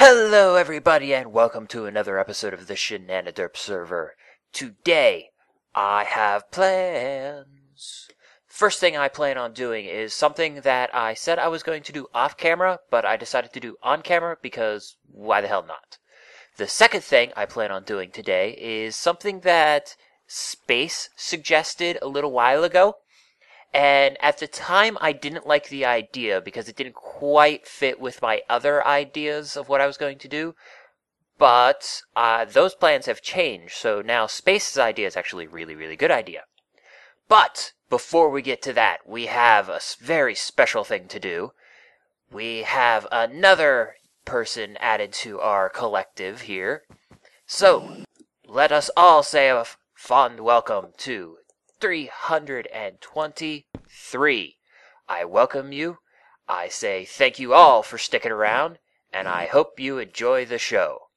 Hello everybody and welcome to another episode of the Shenaniderp server. Today, I have plans. First thing I plan on doing is something that I said I was going to do off camera, but I decided to do on camera because why the hell not? The second thing I plan on doing today is something that Space suggested a little while ago. And at the time, I didn't like the idea because it didn't quite fit with my other ideas of what I was going to do. But those plans have changed, so now Space's idea is actually a really, really good idea. But before we get to that, we have a very special thing to do. We have another person added to our collective here. So, let us all say a fond welcome to 323. I welcome you. I say thank you all for sticking around, and I hope you enjoy the show.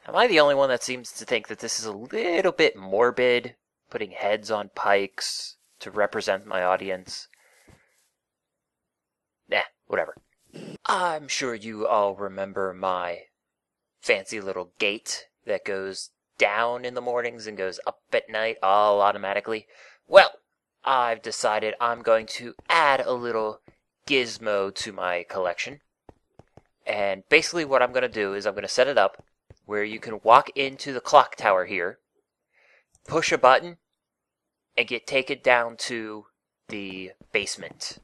Am I the only one that seems to think that this is a little bit morbid, putting heads on pikes to represent my audience? Nah, whatever. I'm sure you all remember my fancy little gate that goes down in the mornings and goes up at night all automatically. Well, I've decided I'm going to add a little gizmo to my collection. And basically what I'm going to do is I'm going to set it up where you can walk into the clock tower here, push a button, and get taken down to the basement,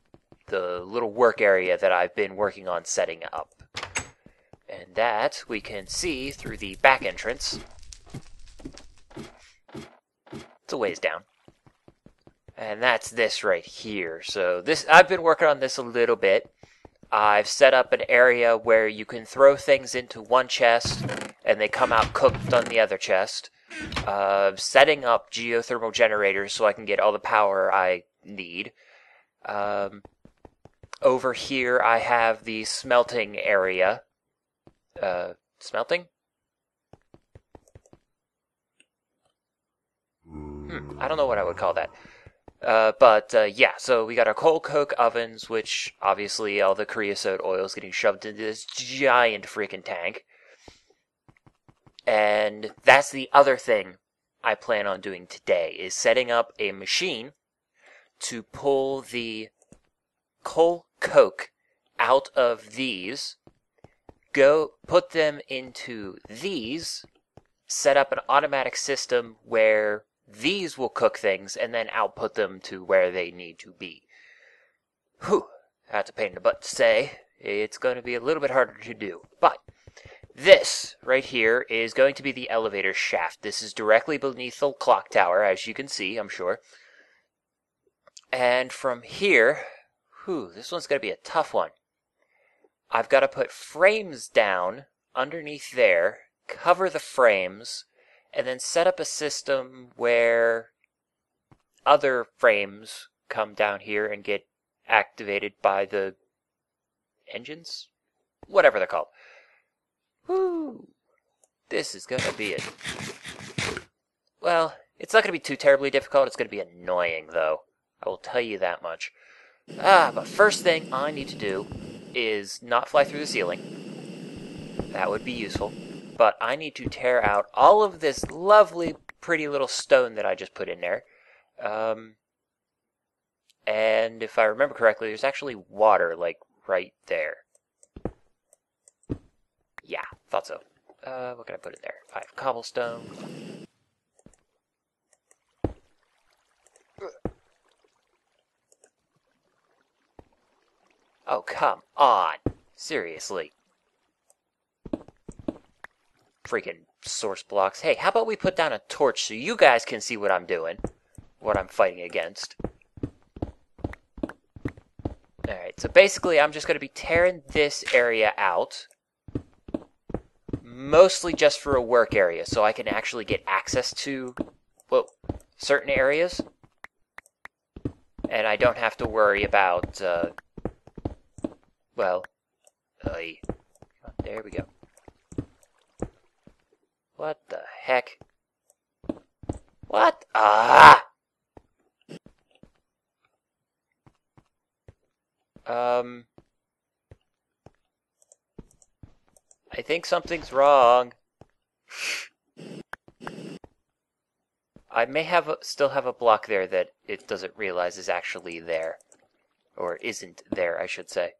the little work area that I've been working on setting up. And that we can see through the back entrance. It's a ways down. And that's this right here. So I've been working on this a little bit. I've set up an area where you can throw things into one chest and they come out cooked on the other chest. Setting up geothermal generators so I can get all the power I need. Over here I have the smelting area. Smelting? I don't know what I would call that. Yeah, so we got our coal coke ovens, which obviously all the creosote oil is getting shoved into this giant freaking tank. And that's the other thing I plan on doing today, is setting up a machine to pull the coal coke out of these, go put them into these, set up an automatic system where these will cook things and then output them to where they need to be. Whew, that's a pain in the butt to say. It's going to be a little bit harder to do. But this right here is going to be the elevator shaft. This is directly beneath the clock tower, as you can see, I'm sure. And from here, this one's going to be a tough one. I've got to put frames down underneath there, cover the frames, and then set up a system where other frames come down here and get activated by the engines? Whatever they're called. Woo! This is going to be it. Well, it's not going to be too terribly difficult. It's going to be annoying, though. I will tell you that much. But first thing I need to do is not fly through the ceiling. That would be useful. But I need to tear out all of this lovely, pretty little stone that I just put in there. And if I remember correctly, there's actually water, like, right there. Yeah, thought so. What can I put in there? I have cobblestone. Oh, come on. Seriously. Freaking source blocks. Hey, how about we put down a torch so you guys can see what I'm doing, what I'm fighting against. Alright, so basically I'm just going to be tearing this area out, mostly just for a work area, so I can actually get access to, certain areas, and I don't have to worry about, there we go. What the heck? What? I think something's wrong. I may still have a block there that it doesn't realize is actually there. Or isn't there, I should say.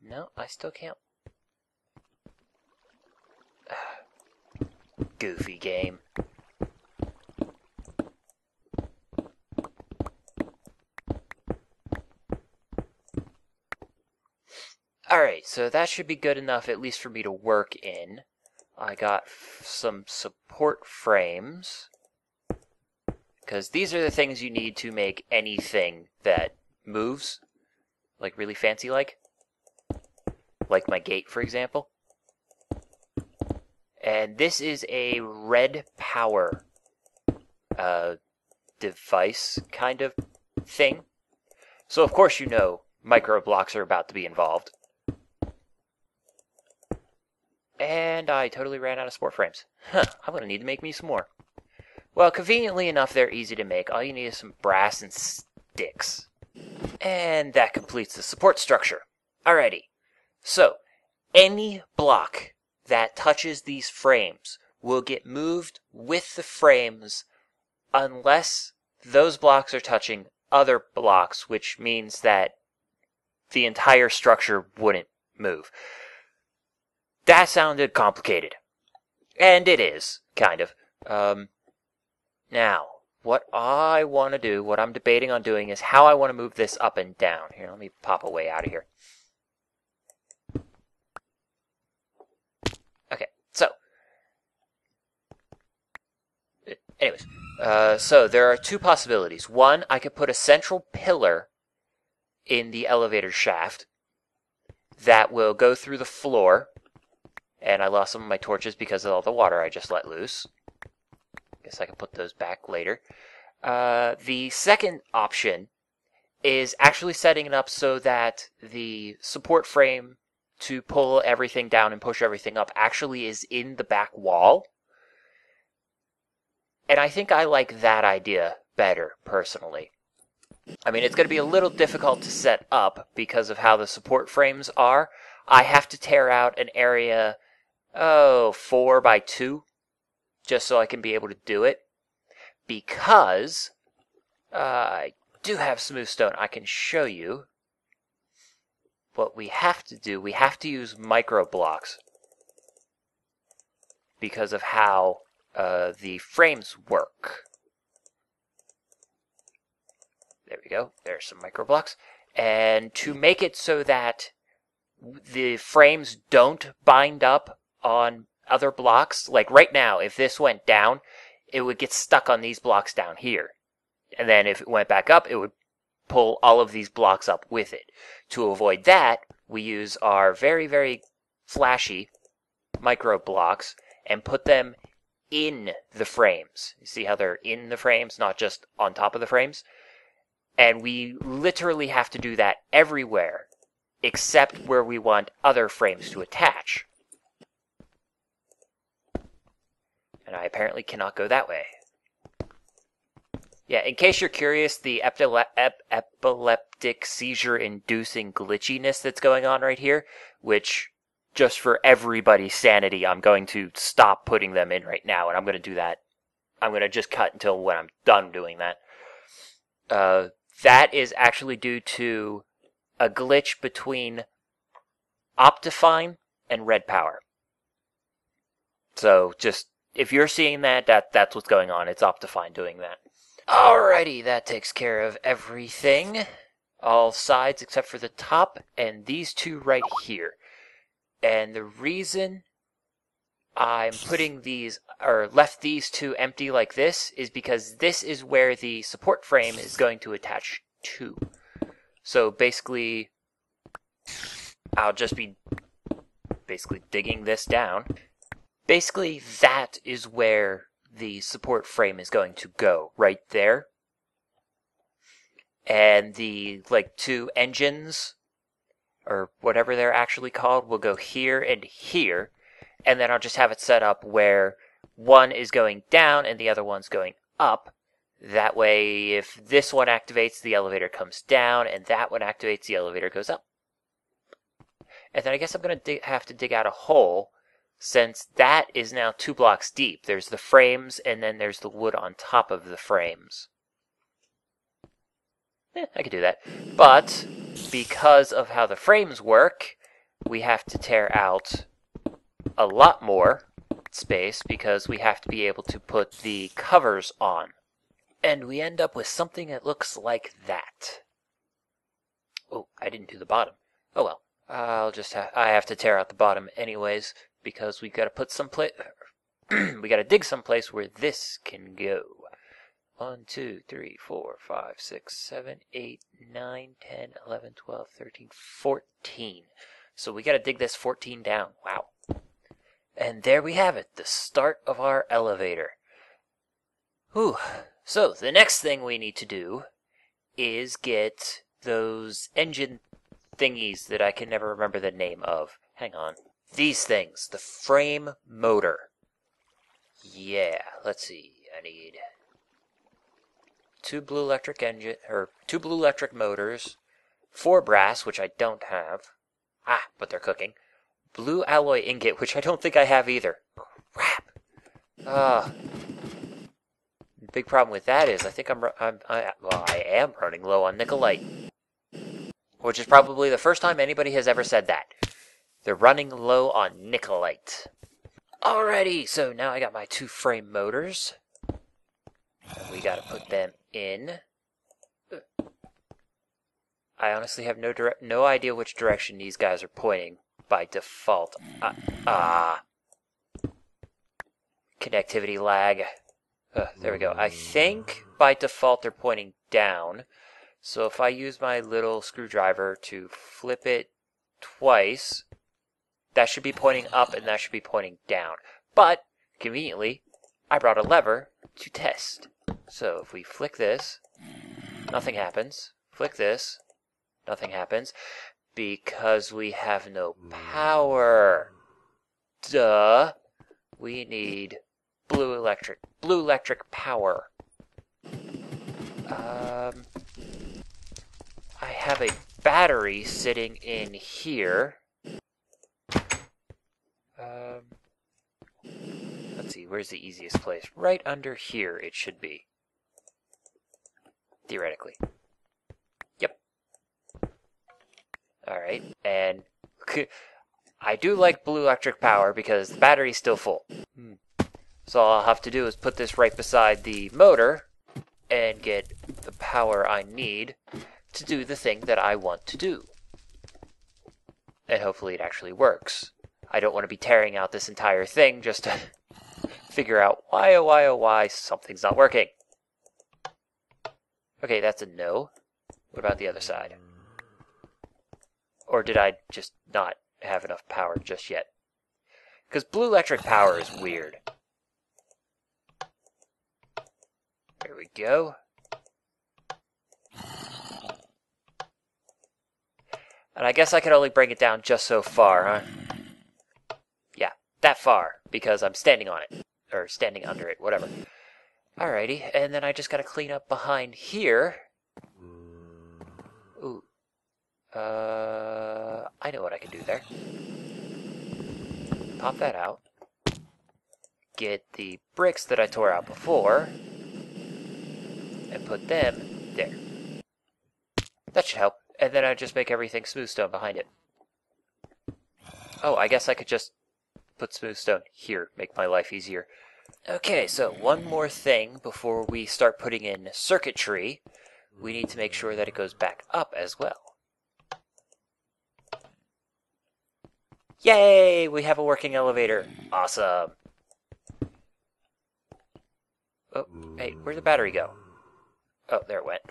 No, I still can't. Goofy game. Alright, so that should be good enough at least for me to work in. I got some support frames. Because these are the things you need to make anything that moves. Like really fancy like. Like my gate, for example. And this is a red power device kind of thing. So of course you know micro blocks are about to be involved. And I totally ran out of support frames. Huh, I'm going to need to make me some more. Well, conveniently enough, they're easy to make. All you need is some brass and sticks. And that completes the support structure. Alrighty. So, any block that touches these frames will get moved with the frames unless those blocks are touching other blocks, which means that the entire structure wouldn't move. That sounded complicated. And it is, kind of. Now, what I want to do, what I'm debating on doing, is how I want to move this up and down. Here, let me pop away out of here. Okay, so. Anyways, so there are two possibilities. One, I could put a central pillar in the elevator shaft that will go through the floor. And I lost some of my torches because of all the water I just let loose. Guess I can put those back later. The second option is actually setting it up so that the support frame to pull everything down and push everything up actually is in the back wall. And I think I like that idea better, personally. I mean, it's going to be a little difficult to set up because of how the support frames are. I have to tear out an area, 4 by 2, just so I can be able to do it. Because I do have smooth stone. I can show you what we have to do. We have to use micro blocks because of how the frames work. There we go. There's some micro blocks. And to make it so that the frames don't bind up on other blocks, like right now, if this went down, it would get stuck on these blocks down here. And then if it went back up, it would pull all of these blocks up with it. To avoid that, we use our very, very flashy micro blocks and put them in the frames. You see how they're in the frames, not just on top of the frames? And we literally have to do that everywhere, except where we want other frames to attach. And I apparently cannot go that way. Yeah, in case you're curious, the epileptic seizure-inducing glitchiness that's going on right here, which, just for everybody's sanity, I'm going to stop putting them in right now, and I'm going to do that. I'm going to just cut until when I'm done doing that. That is actually due to a glitch between Optifine and Red Power. So, just, if you're seeing that's what's going on. It's Optifine doing that. Alrighty, that takes care of everything. All sides except for the top, and these two right here. And the reason I'm putting these, or left these two empty like this, is because this is where the support frame is going to attach to. So basically, I'll just be basically digging this down. Basically, that is where the support frame is going to go, right there. And the, two engines, or whatever they're actually called, will go here and here. And then I'll just have it set up where one is going down and the other one's going up. That way, if this one activates, the elevator comes down, and that one activates, the elevator goes up. And then I guess I'm going to have to dig out a hole, since that is now 2 blocks deep. There's the frames, and then there's the wood on top of the frames. I could do that. But because of how the frames work, we have to tear out a lot more space because we have to be able to put the covers on. And we end up with something that looks like that. Oh, I didn't do the bottom. Oh well. I have to tear out the bottom anyways because we got to put some we got to dig someplace where this can go. 1, 2, 3, 4, 5, 6, 7, 8, 9, 10, 11, 12, 13, 14. So we got to dig this 14 down. Wow. And there we have it, the start of our elevator. Whew. So the next thing we need to do is get those engine thingies that I can never remember the name of. Hang on. These things, the frame motor. Yeah, let's see. I need 2 blue electric motors, 4 brass, which I don't have. Ah, but they're cooking. Blue alloy ingot, which I don't think I have either. Crap. Big problem with that is I think I am running low on nickelite, which is probably the first time anybody has ever said that. They're running low on nickelite. Alrighty, so now I got my 2 frame motors. We gotta put them in. I honestly have no idea which direction these guys are pointing by default. Connectivity lag. There we go. I think by default they're pointing down. So if I use my little screwdriver to flip it twice, that should be pointing up and that should be pointing down. But, conveniently, I brought a lever to test. So if we flick this, nothing happens. Flick this, nothing happens. Because we have no power. Duh. We need blue electric power. I have a battery sitting in here. Let's see, where's the easiest place? Right under here it should be. Theoretically. Yep. Alright, and I do like blue electric power because the battery's still full. So all I'll have to do is put this right beside the motor and get the power I need to do the thing that I want to do. And hopefully it actually works. I don't want to be tearing out this entire thing just to figure out why, oh why, something's not working. Okay, that's a no. What about the other side? Or did I just not have enough power just yet? Because blue electric power is weird. There we go. And I guess I can only bring it down just so far, huh? Yeah, that far, because I'm standing on it. Or standing under it, whatever. Alrighty, and then I just gotta clean up behind here. Ooh. I know what I can do there. Pop that out. Get the bricks that I tore out before. And put them there. That should help. And then I just make everything smooth stone behind it. Oh, I guess I could just put smooth stone here, make my life easier. Okay, so one more thing before we start putting in circuitry. We need to make sure that it goes back up as well. Yay! We have a working elevator. Awesome. Oh, hey, where'd the battery go? Oh, there it went.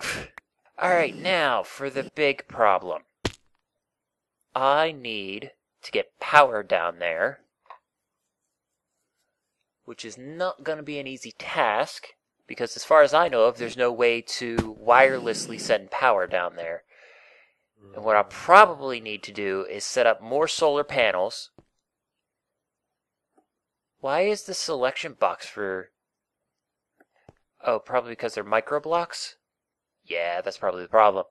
Alright, now for the big problem. I need to get power down there, which is not going to be an easy task, because as far as I know of, there's no way to wirelessly send power down there. And what I'll probably need to do is set up more solar panels. Why is the selection box for... Oh, probably because they're micro blocks? Yeah, that's probably the problem.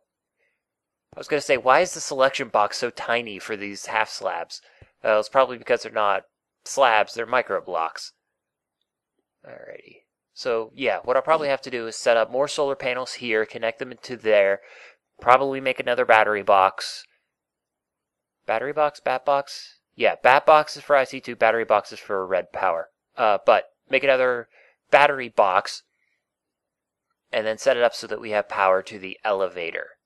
I was going to say, why is the selection box so tiny for these half slabs? It's probably because they're not slabs, they're micro blocks. Alrighty. So, yeah, what I'll probably have to do is set up more solar panels here, connect them into there, probably make another battery box. Battery box? Bat box? Yeah, bat box is for IC2, battery box is for red power. But make another battery box, and then set it up so that we have power to the elevator.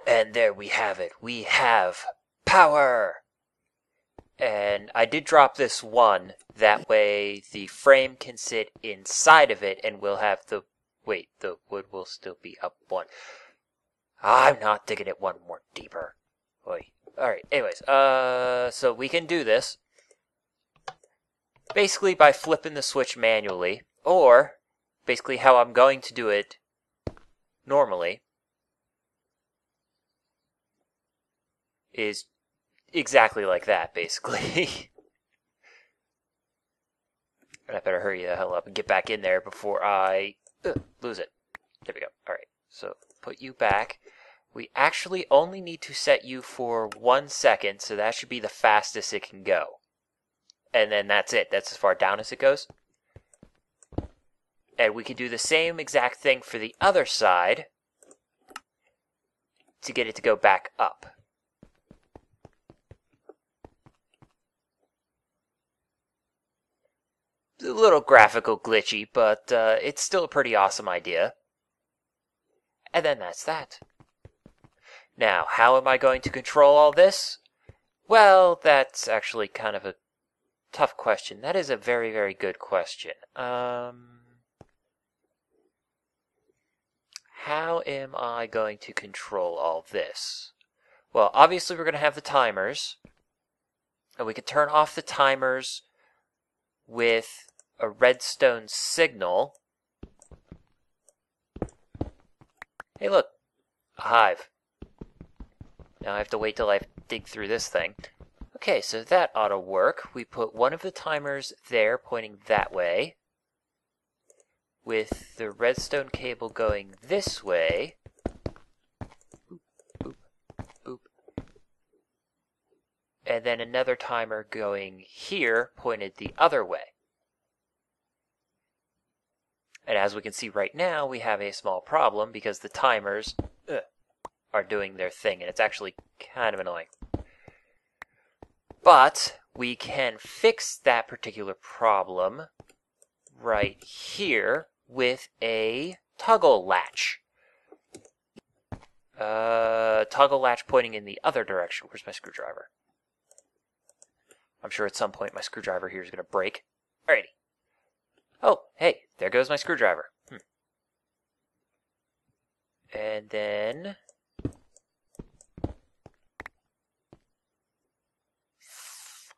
And there we have it. We have power! And I did drop this one. That way the frame can sit inside of it and we'll have the... Wait, the wood will still be up one. I'm not digging it one more deeper. Oy. Alright, anyways. So we can do this. Basically by flipping the switch manually. Or, basically how I'm going to do it normally is exactly like that, basically. And I better hurry the hell up and get back in there before I lose it. There we go. Alright, so put you back. We actually only need to set you for 1 second, so that should be the fastest it can go. And then that's it. That's as far down as it goes. And we can do the same exact thing for the other side to get it to go back up. A little graphical glitchy, but it's still a pretty awesome idea. And then that's that. Now, how am I going to control all this? Well, that's actually kind of a tough question. That is a very, very good question. How am I going to control all this? Well, obviously we're going to have the timers. And we can turn off the timers with a redstone signal. Hey, look, a hive. Now I have to wait till I dig through this thing. Okay, so that ought to work. We put one of the timers there, pointing that way, with the redstone cable going this way. Boop, boop, boop. And then another timer going here, pointed the other way. And as we can see right now, we have a small problem because the timers are doing their thing, and it's actually kind of annoying. But we can fix that particular problem right here with a toggle latch. Toggle latch pointing in the other direction. Where's my screwdriver? I'm sure at some point my screwdriver here is going to break. Alrighty. Oh, hey, there goes my screwdriver. And then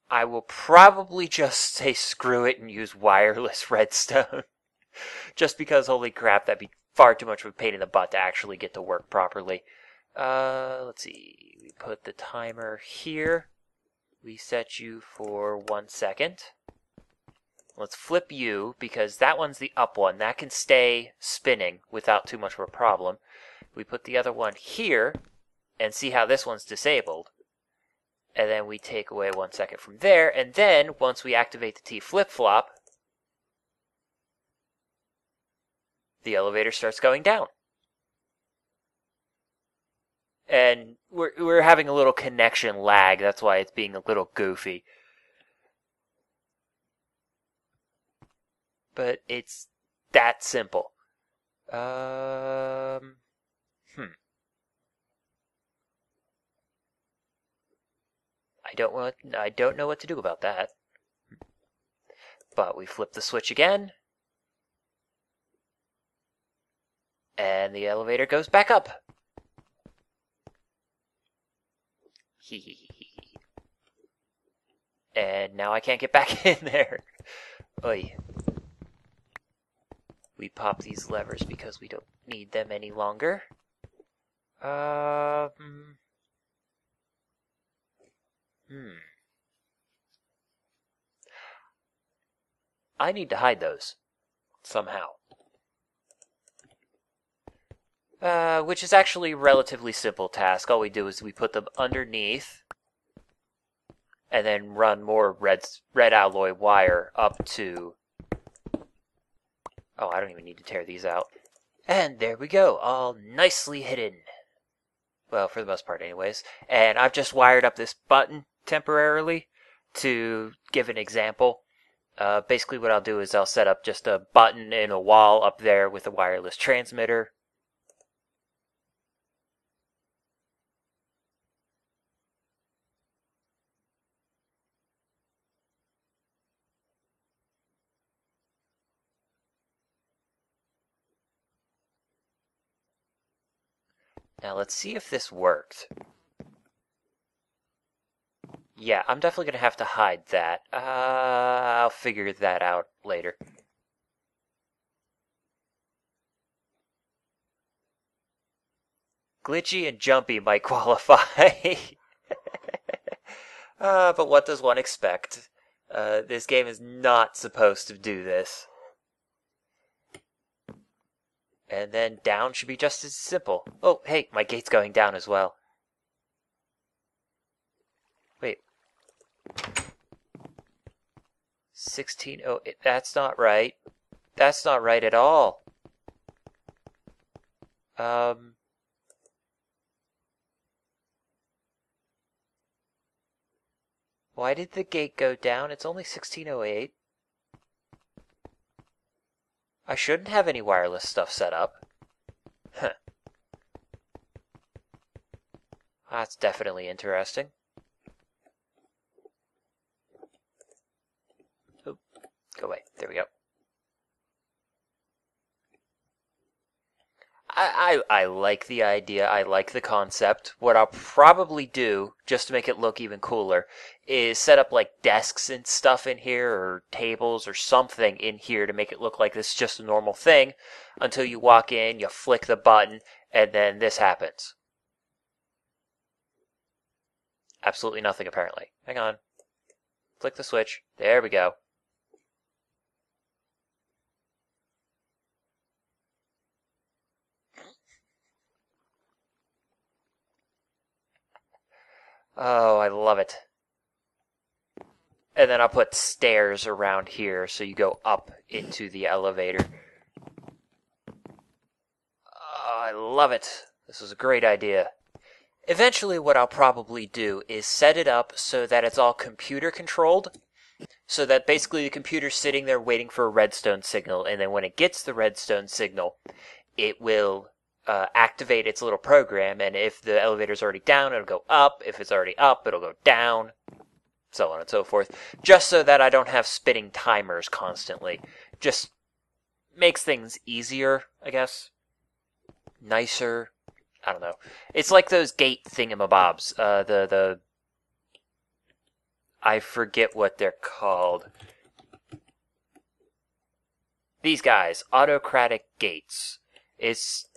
I will probably just say screw it and use wireless redstone. Just because, holy crap, that'd be far too much of a pain in the butt to actually get to work properly. Let's see. We put the timer here. We set you for 1 second. Let's flip you, because that one's the up one. That can stay spinning without too much of a problem. We put the other one here, and see how this one's disabled. And then we take away 1 second from there, and then, once we activate the T flip-flop, the elevator starts going down. And we're having a little connection lag, that's why it's being a little goofy. But it's that simple. I don't know what to do about that. But we flip the switch again. And the elevator goes back up. And now I can't get back in there. Oy. We pop these levers because we don't need them any longer. I need to hide those somehow. which is actually a relatively simple task. All we do is we put them underneath and then run more red alloy wire up to... Oh, I don't even need to tear these out. And there we go, all nicely hidden. Well, for the most part anyways. And I've just wired up this button temporarily to give an example. Basically what I'll do is I'll set up just a button in a wall up there with a wireless transmitter. Now let's see if this worked. Yeah, I'm definitely going to have to hide that. I'll figure that out later. Glitchy and jumpy might qualify. But what does one expect? This game is not supposed to do this. And then down should be just as simple. Oh, hey, my gate's going down as well. Wait. 1608. That's not right. That's not right at all. Why did the gate go down? It's only 1608. I shouldn't have any wireless stuff set up. Huh. That's definitely interesting. Oop. Go away. There we go. I like the idea. I like the concept. What I'll probably do, just to make it look even cooler, is set up like desks and stuff in here, or tables or something in here to make it look like this is just a normal thing, until you walk in, you flick the button, and then this happens. Absolutely nothing, apparently. Hang on. Flick the switch. There we go. Oh, I love it. And then I'll put stairs around here so you go up into the elevator. Oh, I love it. This is a great idea. Eventually what I'll probably do is set it up so that it's all computer controlled. So that basically the computer's sitting there waiting for a redstone signal, and then when it gets the redstone signal, it will activate its little program, and if the elevator's already down, it'll go up. If it's already up, it'll go down. So on and so forth. Just so that I don't have spinning timers constantly. Just makes things easier, I guess. Nicer. I don't know. It's like those gate thingamabobs. I forget what they're called. These guys, autocratic gates. It's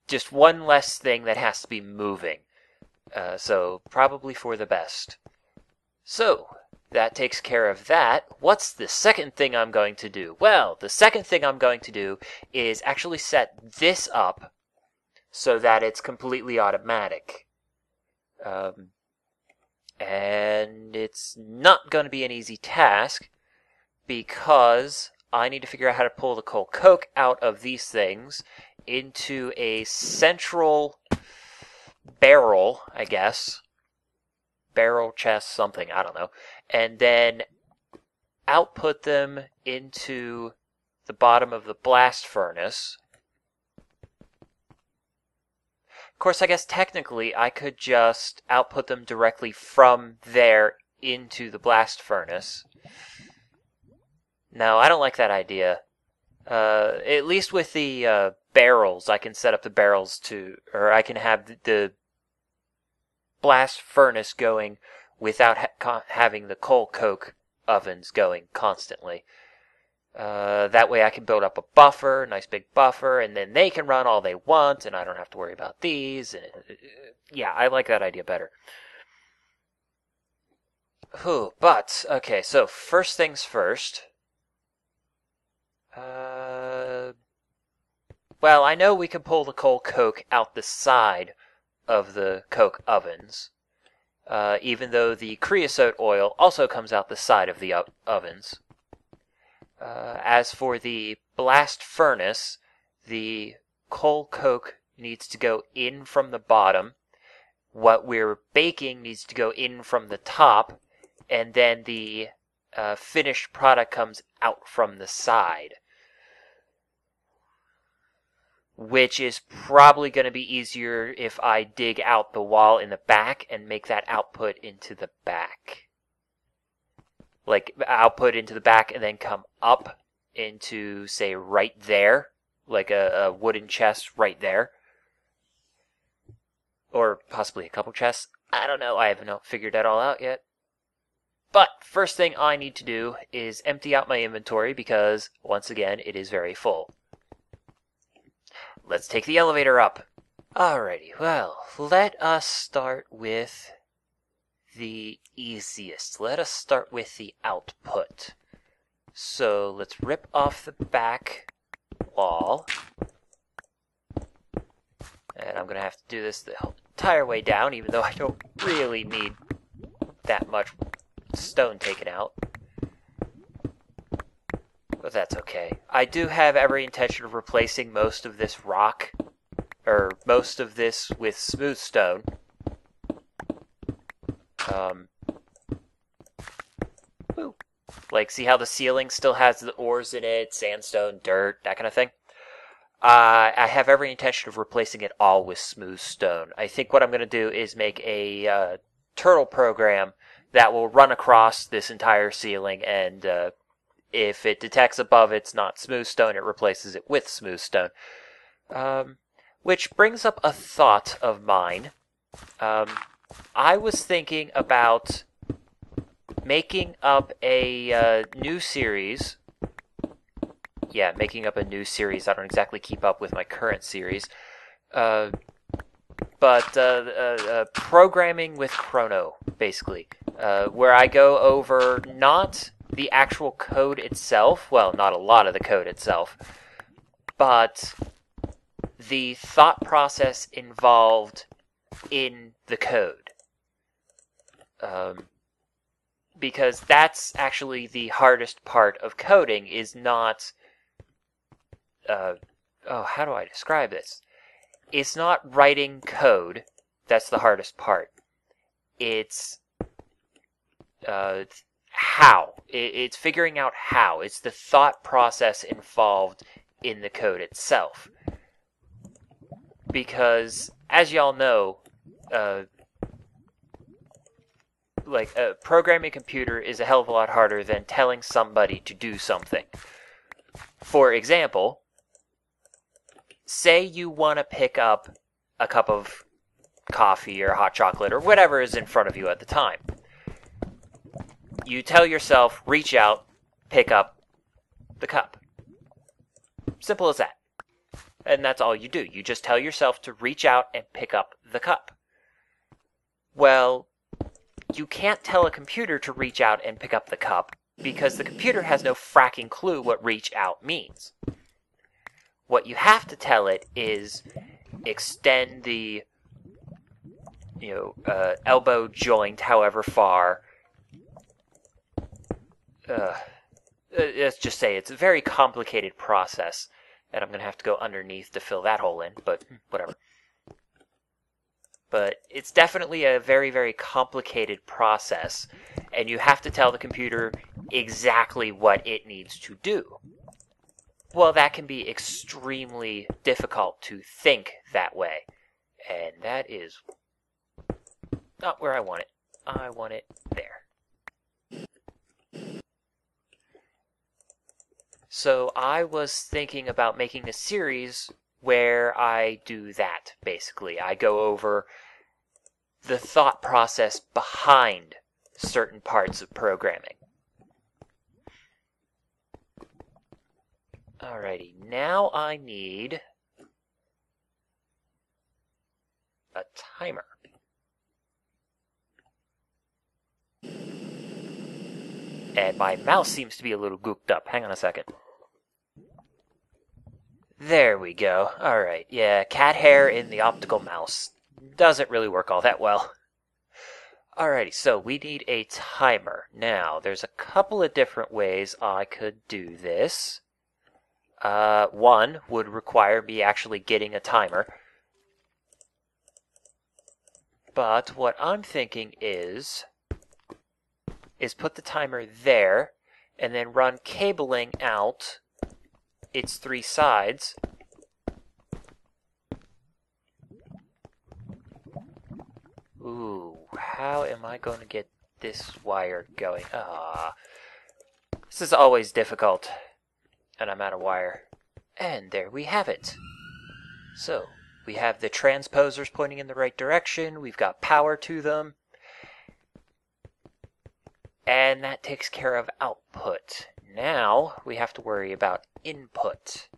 just one less thing that has to be moving. So probably for the best. So, that takes care of that. What's the second thing I'm going to do? Well, the second thing I'm going to do is actually set this up so that it's completely automatic. And it's not going to be an easy task because I need to figure out how to pull the coal coke out of these things into a central barrel, I guess. Barrel, chest, something, I don't know. And then output them into the bottom of the blast furnace. Of course, I guess technically I could just output them directly from there into the blast furnace. No, I don't like that idea. At least with the barrels, I can set up the barrels to, or I can have the blast furnace going without having the coal coke ovens going constantly. That way I can build up a buffer, a nice big buffer, and then they can run all they want, and I don't have to worry about these. Yeah, I like that idea better. But, okay, so first things first. well, I know we can pull the coal coke out the side of the coke ovens, even though the creosote oil also comes out the side of the ovens. As for the blast furnace, the coal coke needs to go in from the bottom. What we're baking needs to go in from the top, and then the finished product comes out from the side, which is probably going to be easier if I dig out the wall in the back and make that output into the back. Like, output into the back and then come up into, say, right there, like a wooden chest right there. Or possibly a couple chests. I don't know, I haven't figured that all out yet. But first thing I need to do is empty out my inventory because, once again, it is very full. Let's take the elevator up. Alrighty, well, let us start with the easiest. Let us start with the output. So let's rip off the back wall. And I'm going to have to do this the entire way down, even though I don't really need that much stone taken out. But that's okay. I do have every intention of replacing most of this rock, or most of this with smooth stone. Like, see how the ceiling still has the ores in it, sandstone, dirt, that kind of thing? I have every intention of replacing it all with smooth stone. I think what I'm going to do is make a turtle program that will run across this entire ceiling, and if it detects above it's not smooth stone, it replaces it with smooth stone. Which brings up a thought of mine. I was thinking about making up a new series. Yeah, making up a new series. I don't exactly keep up with my current series. But programming with Chrono, basically. Where I go over not the actual code itself, well, not a lot of the code itself, but the thought process involved in the code. Because that's actually the hardest part of coding, is not... how do I describe this? It's not writing code that's the hardest part. It's how. It's figuring out how. It's the thought process involved in the code itself. Because, as y'all know, programming a computer is a hell of a lot harder than telling somebody to do something. For example, say you want to pick up a cup of coffee or hot chocolate or whatever is in front of you at the time. You tell yourself, reach out, pick up the cup. Simple as that. And that's all you do. You just tell yourself to reach out and pick up the cup. Well, you can't tell a computer to reach out and pick up the cup because the computer has no fracking clue what reach out means. What you have to tell it is extend the elbow joint however far. Let's just say it's a very complicated process, and I'm going to have to go underneath to fill that hole in, but whatever. But it's definitely a very, very complicated process, and you have to tell the computer exactly what it needs to do. Well, that can be extremely difficult to think that way, and that is not where I want it. I want it there. So I was thinking about making a series where I do that, basically. I go over the thought process behind certain parts of programming. Alrighty, now I need a timer. And my mouse seems to be a little gooked up. Hang on a second. There we go. Alright, yeah, cat hair in the optical mouse. Doesn't really work all that well. Alrighty, so we need a timer. Now, there's a couple of different ways I could do this. One would require me actually getting a timer. But what I'm thinking is put the timer there, and then run cabling out its three sides. Ooh, how am I going to get this wire going? This is always difficult, and I'm out of wire. And there we have it. So, we have the transposers pointing in the right direction, we've got power to them, and that takes care of output. Now, we have to worry about input.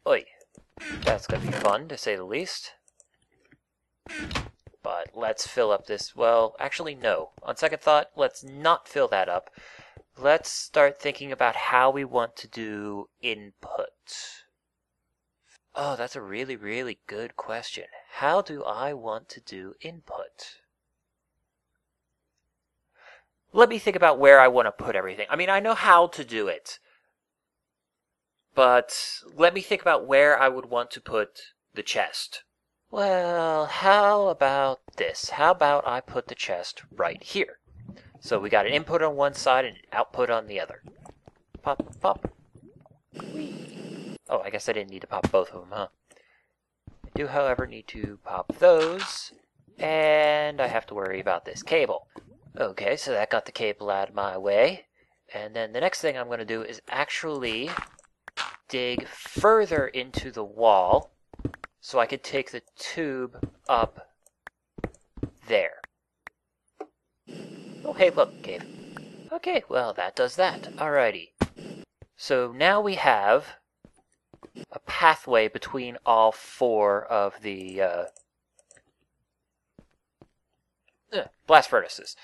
Oi, that's going to be fun, to say the least. But let's fill up this, well, actually no. On second thought, let's not fill that up. Let's start thinking about how we want to do input. Oh, that's a really, really good question. How do I want to do input? Let me think about where I want to put everything. I mean, I know how to do it. But let me think about where I would want to put the chest. Well, how about this? How about I put the chest right here? So we got an input on one side and an output on the other. Pop, pop. Whee. Oh, I guess I didn't need to pop both of them, huh? I do, however, need to pop those. And I have to worry about this cable. Okay, so that got the cable out of my way. And then the next thing I'm going to do is actually dig further into the wall so I could take the tube up there. Oh, hey, look, cave. Okay, well, that does that. Alrighty. So now we have a pathway between all four of the blast furnaces.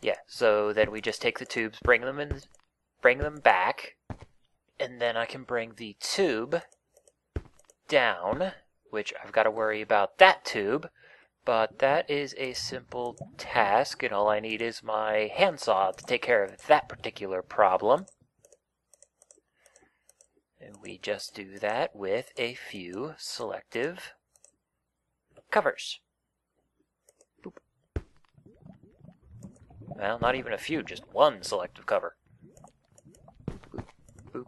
Yeah, so then we just take the tubes, bring them back, and then I can bring the tube down, which I've got to worry about that tube, but that is a simple task, and all I need is my handsaw to take care of that particular problem. And we just do that with a few selective covers. Boop. Well, not even a few, just one selective cover. Boop, boop.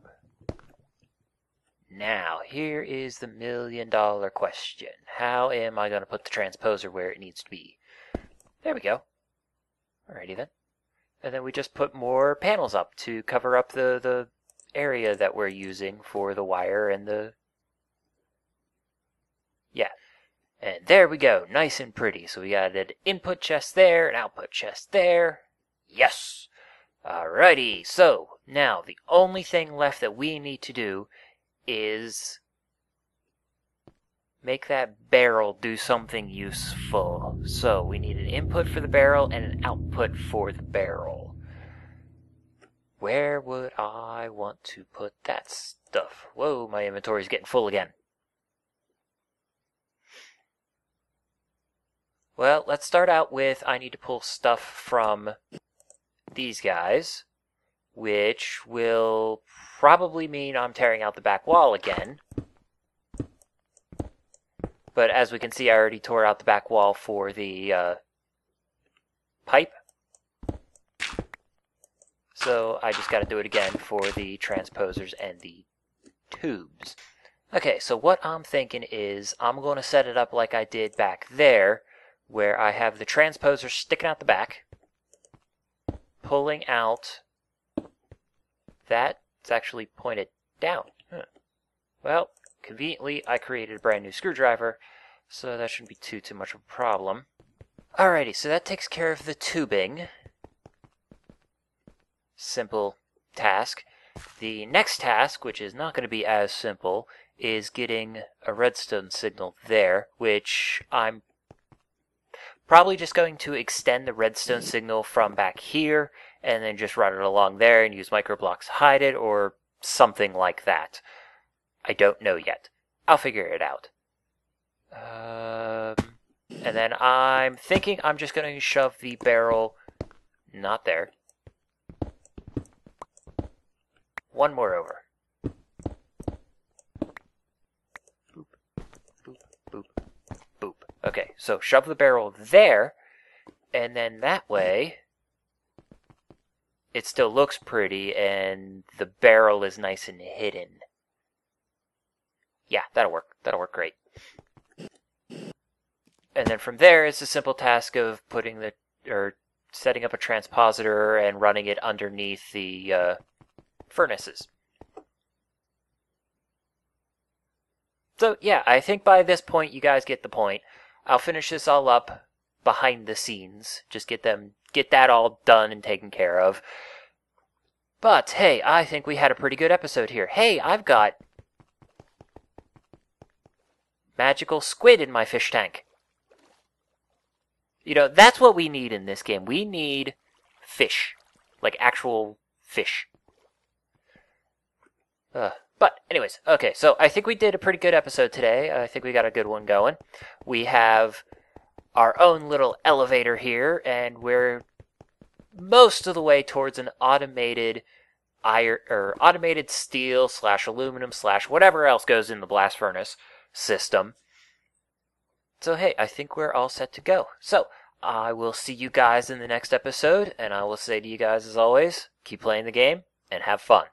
Now, here is the million-dollar question. How am I going to put the transposer where it needs to be? There we go. Alrighty then. And then we just put more panels up to cover up the area that we're using for the wire and the... Yeah. And there we go. Nice and pretty. So we got an input chest there, an output chest there. Yes! Alrighty. So, now, the only thing left that we need to do is make that barrel do something useful. So we need an input for the barrel and an output for the barrel. Where would I want to put that stuff? Whoa, my inventory's getting full again. Well, let's start out with I need to pull stuff from these guys, which will probably mean I'm tearing out the back wall again. But as we can see, I already tore out the back wall for the pipe. So I just got to do it again for the transposers and the tubes. Okay, so what I'm thinking is I'm going to set it up like I did back there, where I have the transposer sticking out the back, pulling out that. It's actually pointed down. Well, conveniently, I created a brand new screwdriver, so that shouldn't be too much of a problem. Alrighty, so that takes care of the tubing. Simple task. The next task, which is not going to be as simple, is getting a redstone signal there, which I'm probably just going to extend the redstone signal from back here, and then just run it along there and use microblocks to hide it, or something like that. I don't know yet. I'll figure it out. And then I'm thinking I'm just going to shove the barrel, not there, one more over. Boop, boop, boop, boop. Okay, so shove the barrel there, and then that way it still looks pretty and the barrel is nice and hidden. Yeah, that'll work. That'll work great. And then from there, it's a simple task of setting up a transpositor and running it underneath the furnaces. So yeah, I think by this point you guys get the point. I'll finish this all up behind the scenes. Just get that all done and taken care of. But hey, I think we had a pretty good episode here. Hey, I've got magical squid in my fish tank. You know, that's what we need in this game. We need fish. Like actual fish. But anyways, okay, so I think we did a pretty good episode today. I think we got a good one going. We have our own little elevator here, and we're most of the way towards an automated automated steel / aluminum / whatever else goes in the blast furnace system. So hey, I think we're all set to go. So I will see you guys in the next episode, and I will say to you guys as always, keep playing the game and have fun.